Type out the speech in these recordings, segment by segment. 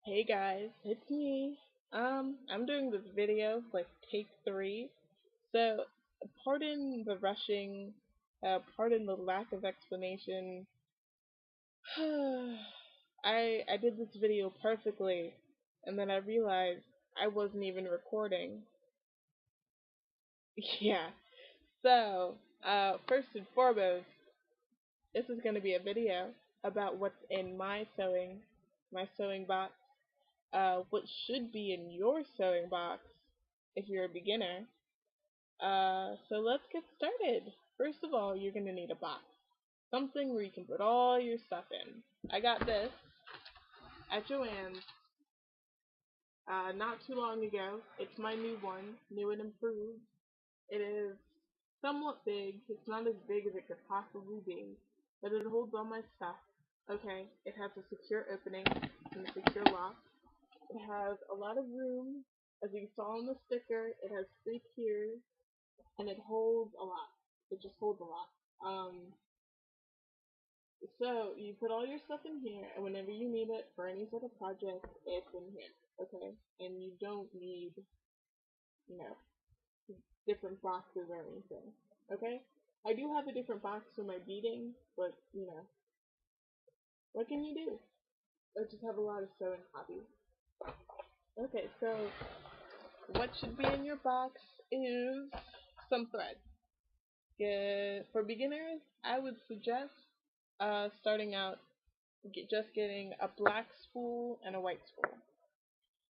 Hey guys, it's me. I'm doing this video like take three. So pardon the rushing, pardon the lack of explanation. I did this video perfectly, and then I realized I wasn't even recording. Yeah. So first and foremost, this is gonna be a video about what's in my sewing box. What should be in your sewing box if you're a beginner. So let's get started. First of all, you're going to need a box. Something where you can put all your stuff in. I got this at Joann's not too long ago. It's my new one, new and improved. It is somewhat big. It's not as big as it could possibly be, but it holds all my stuff. Okay, it has a secure opening and a secure lock. It has a lot of room. As you saw on the sticker, it has 3 tiers, and it holds a lot. It just holds a lot. So you put all your stuff in here, and whenever you need it for any sort of project, it's in here, okay? And you don't need, you know, different boxes or anything, okay? I do have a different box for my beading, but, what can you do? I just have a lot of sewing hobbies. Okay, so what should be in your box is some thread. For beginners, I would suggest starting out just getting a black spool and a white spool.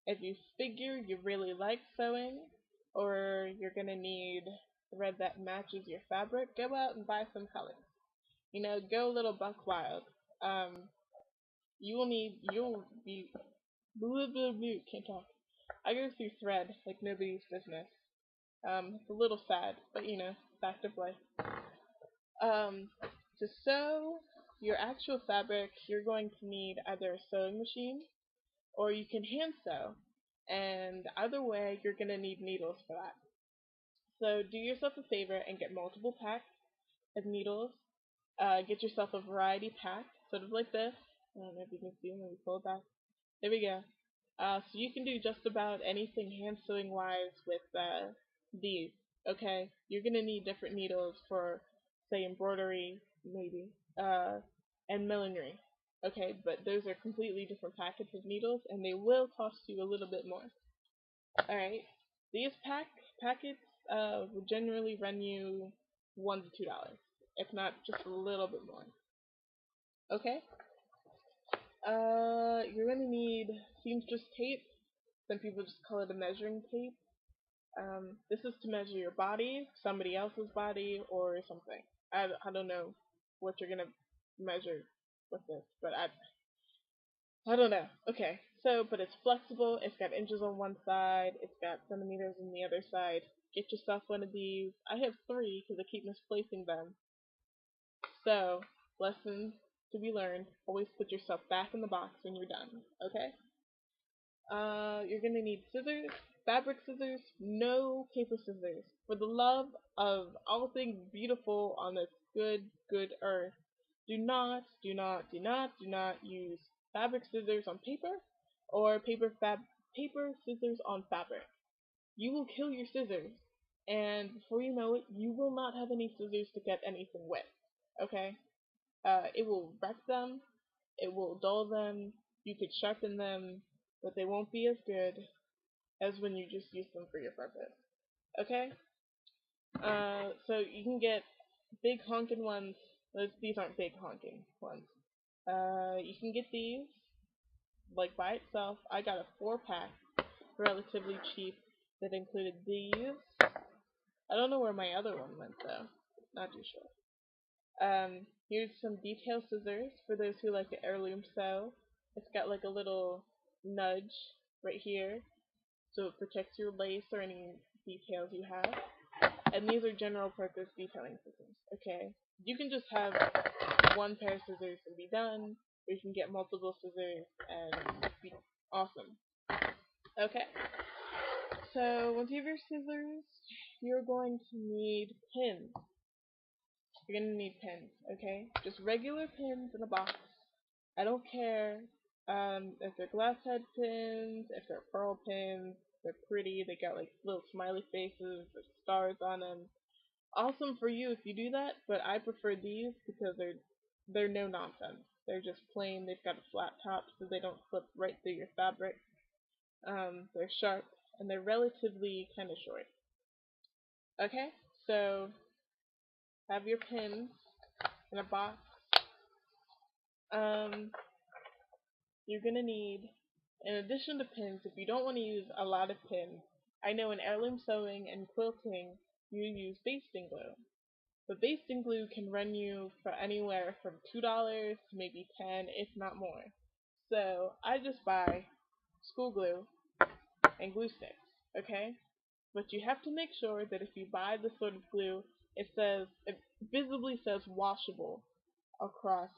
If you figure you really like sewing, or you're gonna need thread that matches your fabric, go out and buy some colors. Go a little buck wild. Um, you'll be blah, blah, blah, can't talk. I go through thread like nobody's business. It's a little sad, but fact of life. Um, to sew your actual fabric, you're going to need either a sewing machine or you can hand sew. And either way, you're going to need needles for that. So do yourself a favor and get multiple packs of needles. Get yourself a variety pack, sort of like this. I don't know if you can see, let me pull it back. There we go. So you can do just about anything hand sewing wise with these. Okay, you're gonna need different needles for, say, embroidery, maybe, and millinery. Okay, but those are completely different packets of needles, and they will cost you a little bit more. All right, these packets will generally run you $1 to $2, if not just a little bit more. Okay. You're gonna need seamstress tape. Some people just call it a measuring tape. This is to measure your body, somebody else's body, or something. I don't know what you're gonna measure with this, but I don't know. Okay, so but it's flexible. It's got inches on one side. It's got centimeters on the other side. Get yourself one of these. I have three because I keep misplacing them. So lesson to be learned: always put yourself back in the box when you're done. Okay. You're gonna need scissors, fabric scissors, no paper scissors. For the love of all things beautiful on this good earth, do not use fabric scissors on paper or paper scissors on fabric. You will kill your scissors, and before you know it, you will not have any scissors to cut anything with. Okay? It will wreck them, it will dull them, you could sharpen them, but they won't be as good as when you just use them for your purpose. Okay? So you can get big honking ones. These aren't big honking ones. You can get these like by itself. I got a 4 pack, relatively cheap, that included these. I don't know where my other one went though. Not too sure. Here's some detail scissors for those who like to heirloom sew. It's got like a little nudge right here, so it protects your lace or any details you have. And these are general purpose detailing scissors. Okay, you can just have one pair of scissors and be done, or you can get multiple scissors and be awesome. Okay, so once you have your scissors, you're going to need pins. You're gonna need pins, okay? Just regular pins in a box. I don't care If they're glass head pins, if they're pearl pins, they're pretty. They got like little smiley faces with stars on them. Awesome for you if you do that, but I prefer these because they're no nonsense. They're just plain. They've got a flat top, so they don't slip right through your fabric. They're sharp and they're relatively kind of short. Okay, so have your pins in a box. Um, you're gonna need, in addition to pins, if you don't want to use a lot of pins, I know in heirloom sewing and quilting you use basting glue. But basting glue can run you for anywhere from $2 to maybe 10, if not more. So I just buy school glue and glue sticks, okay? But you have to make sure that if you buy this sort of glue, it visibly says washable across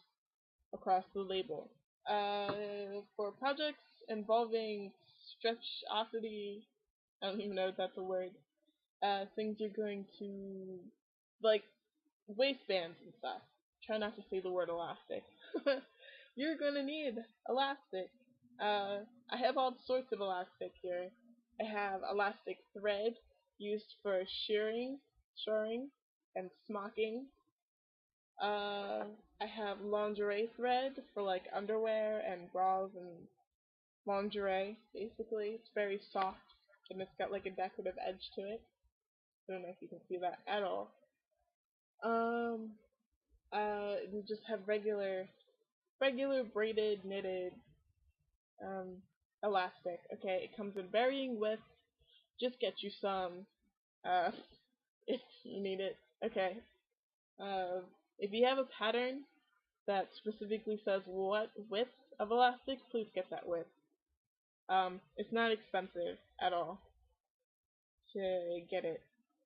the label. For projects involving stretchosity, I don't even know if that's a word. Things you're going to like waistbands and stuff. Try not to say the word elastic. You're gonna need elastic. I have all sorts of elastic here. I have elastic thread used for shirring, and smocking. I have lingerie thread for like underwear and bras and lingerie, basically. It's very soft and it's got like a decorative edge to it. I don't know if you can see that at all. Um, we just have regular braided knitted um elastic. Okay, it comes in varying widths. Just get you some uh if you need it. Okay. If you have a pattern that specifically says what width of elastic, please get that width. It's not expensive at all to get it.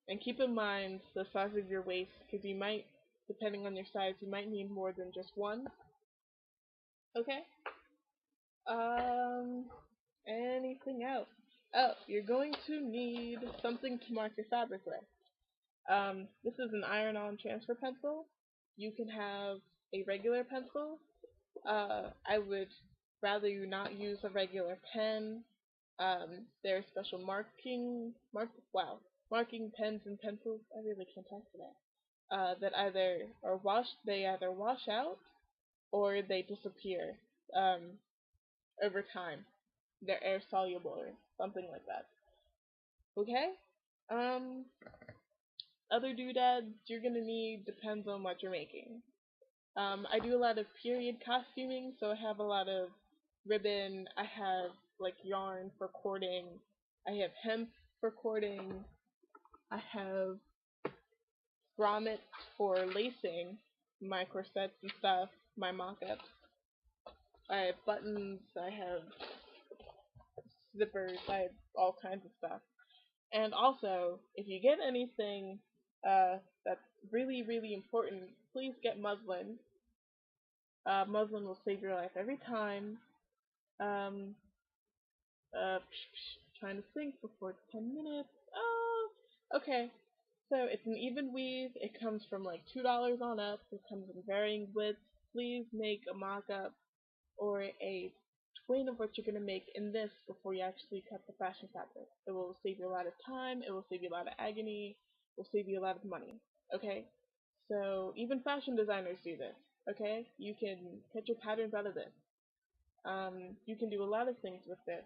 And keep in mind the size of your waist, because you might, depending on your size, you might need more than just one. Okay? Um, anything else? Oh, you're going to need something to mark your fabric with. This is an iron-on transfer pencil. You can have a regular pencil. I would rather you not use a regular pen. There are special marking pens and pencils. I really can't talk today. That they either wash out or they disappear over time. They're air soluble or something like that. Okay? Um, Other doodads you're gonna need depends on what you're making. I do a lot of period costuming, so I have a lot of ribbon. I have like yarn for cording. I have hemp for cording. I have grommets for lacing my corsets and stuff, my mock-ups. I have buttons. I have zippers. I have all kinds of stuff. And also, if you get anything that's really, really important, please get muslin. Muslin will save your life every time. Um, Trying to think before 10 minutes. Oh, okay. So it's an even weave. It comes from like $2 on up. It comes in varying widths. Please make a mock-up or a twin of what you're going to make in this before you actually cut the fashion fabric. It will save you a lot of time. It will save you a lot of agony. It will save you a lot of money. Okay? So even fashion designers do this. Okay? You can cut your patterns out of this. You can do a lot of things with this.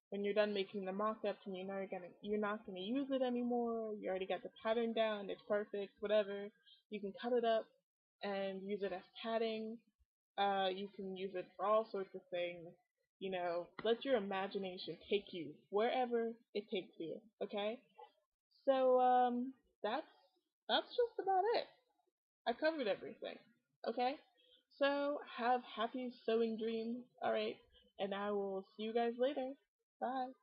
When you're done making the mock-ups and you're not gonna use it anymore, you already got the pattern down, it's perfect, whatever. You can cut it up and use it as padding. You can use it for all sorts of things. Let your imagination take you wherever it takes you. Okay? So that's just about it. I covered everything. Okay? So have happy sewing dreams. Alright. And I will see you guys later. Bye.